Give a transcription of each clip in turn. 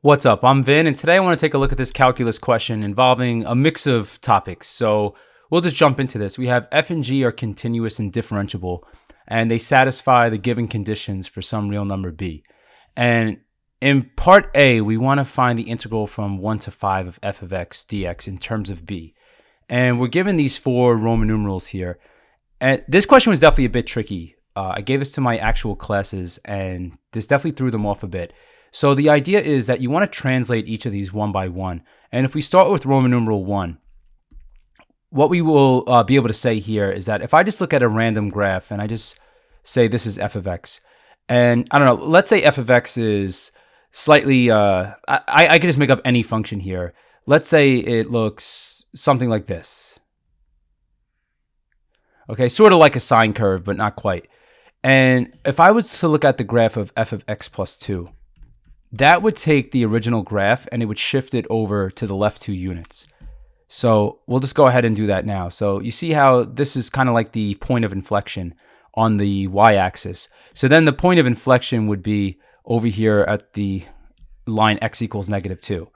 What's up? I'm Vin, and today I want to take a look at this calculus question involving a mix of topics. So we'll just jump into this. We have f and g are continuous and differentiable, and they satisfy the given conditions for some real number b. And in part A, we want to find the integral from 1 to 5 of f of x dx in terms of b. And we're given these four Roman numerals here. And this question was definitely a bit tricky. I gave this to my actual classes, and this definitely threw them off a bit. So the idea is that you want to translate each of these one by one. And if we start with Roman numeral 1, what we will be able to say here is that if I just look at a random graph and I just say this is f of x, and I don't know, let's say f of x is slightly, I could just make up any function here. Let's say it looks something like this. Okay, sort of like a sine curve, but not quite. And if I was to look at the graph of f of x plus 2, that would take the original graph and it would shift it over to the left 2 units. So we'll just go ahead and do that now. So you see how this is kind of like the point of inflection on the y-axis. So then the point of inflection would be over here at the line x equals -2.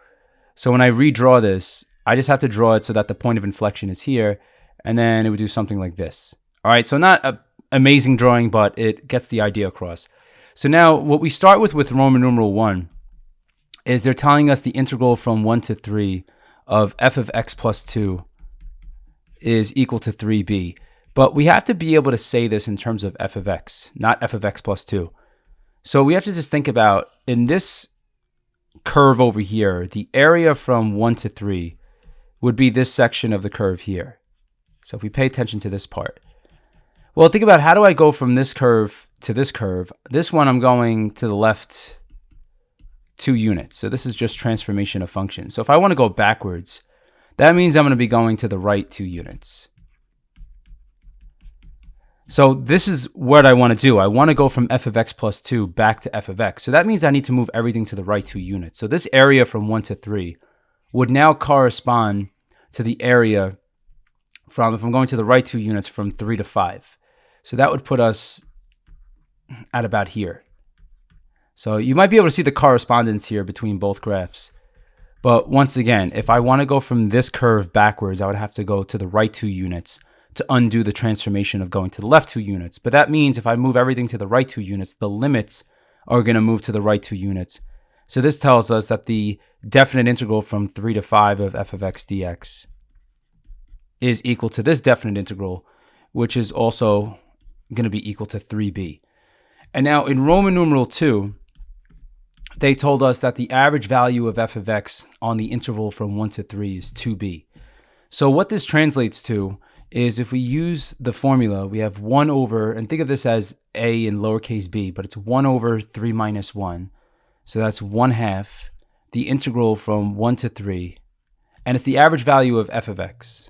So when I redraw this, I just have to draw it so that the point of inflection is here, and then it would do something like this. All right, so not an amazing drawing, but it gets the idea across. So now what we start with Roman numeral 1 is they're telling us the integral from 1 to 3 of f of x plus 2 is equal to 3b. But we have to be able to say this in terms of f of x, not f of x plus 2. So we have to just think about, in this curve over here, the area from 1 to 3 would be this section of the curve here. So if we pay attention to this part. Well, think about, how do I go from this curve to this curve? This one I'm going to the left 2 units. So this is just transformation of function. So if I want to go backwards, that means I'm going to be going to the right 2 units. So this is what I want to do. I want to go from f of x plus 2 back to f of x. So that means I need to move everything to the right 2 units. So this area from 1 to 3 would now correspond to the area from, if I'm going to the right 2 units, from 3 to 5. So that would put us at about here. So you might be able to see the correspondence here between both graphs. But once again, if I want to go from this curve backwards, I would have to go to the right 2 units to undo the transformation of going to the left 2 units. But that means if I move everything to the right 2 units, the limits are going to move to the right 2 units. So this tells us that the definite integral from 3 to 5 of f of x dx is equal to this definite integral, which is also going to be equal to 3b. And now in Roman numeral 2, they told us that the average value of f of x on the interval from 1 to 3 is 2b. So what this translates to is, if we use the formula, we have 1 over, and think of this as a in lowercase b, but it's 1 over 3 minus 1. So that's 1/2 the integral from 1 to 3, and it's the average value of f of x.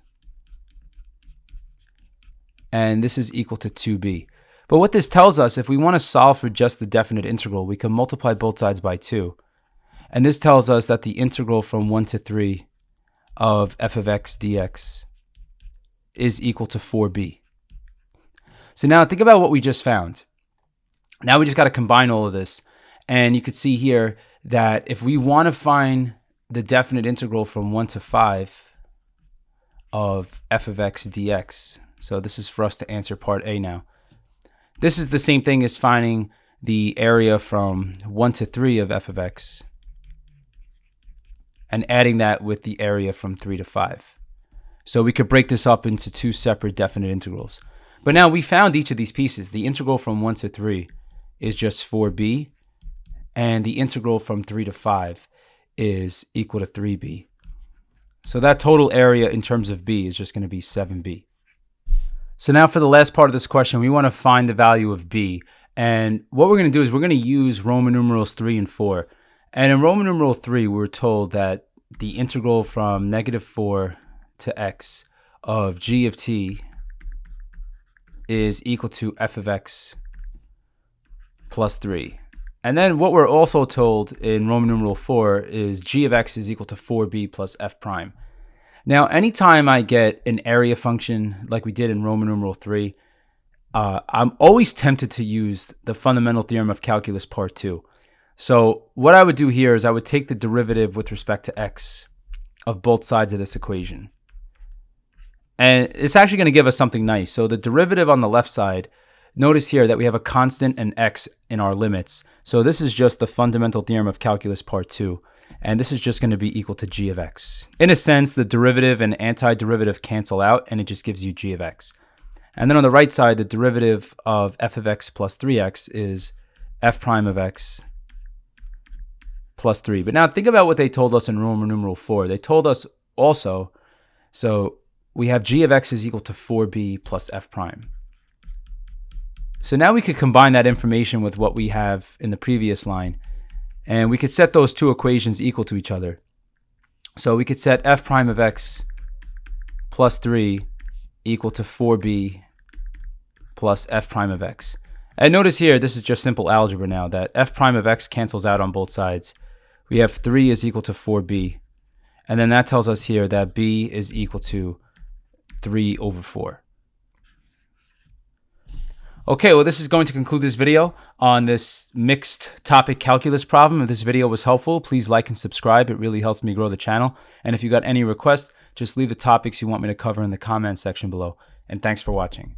And this is equal to 2b. But what this tells us, if we want to solve for just the definite integral, we can multiply both sides by 2. And this tells us that the integral from 1 to 3 of f of x dx is equal to 4b. So now think about what we just found. Now we just got to combine all of this. And you could see here that if we want to find the definite integral from 1 to 5 of f of x dx, so this is for us to answer part A now. This is the same thing as finding the area from 1 to 3 of f of x and adding that with the area from 3 to 5. So we could break this up into 2 separate definite integrals. But now we found each of these pieces. The integral from 1 to 3 is just 4b, and the integral from 3 to 5 is equal to 3b. So that total area in terms of b is just going to be 7b. So now for the last part of this question, we want to find the value of b. And what we're going to do is we're going to use Roman numerals 3 and 4. And in Roman numeral 3, we're told that the integral from -4 to x of g of t is equal to f of x plus 3. And then what we're also told in Roman numeral 4 is g of x is equal to 4b plus f prime. Now, anytime I get an area function like we did in Roman numeral 3, I'm always tempted to use the fundamental theorem of calculus part 2. So what I would do here is I would take the derivative with respect to x of both sides of this equation. And it's actually going to give us something nice. So the derivative on the left side, notice here that we have a constant and x in our limits. So this is just the fundamental theorem of calculus part 2. And this is just going to be equal to g of x. In a sense, the derivative and antiderivative cancel out, and it just gives you g of x. And then on the right side, the derivative of f of x plus 3x is f prime of x plus 3. But now think about what they told us in Roman numeral 4. They told us also, so we have g of x is equal to 4b plus f prime. So now we could combine that information with what we have in the previous line, and we could set those two equations equal to each other. So we could set f prime of x plus 3 equal to 4b plus f prime of x. And notice here, this is just simple algebra now, that f prime of x cancels out on both sides. We have 3 is equal to 4b. And then that tells us here that b is equal to 3 over 4. Okay, well, this is going to conclude this video on this mixed topic calculus problem. If this video was helpful, please like and subscribe. It really helps me grow the channel. And if you got any requests, just leave the topics you want me to cover in the comment section below. And thanks for watching.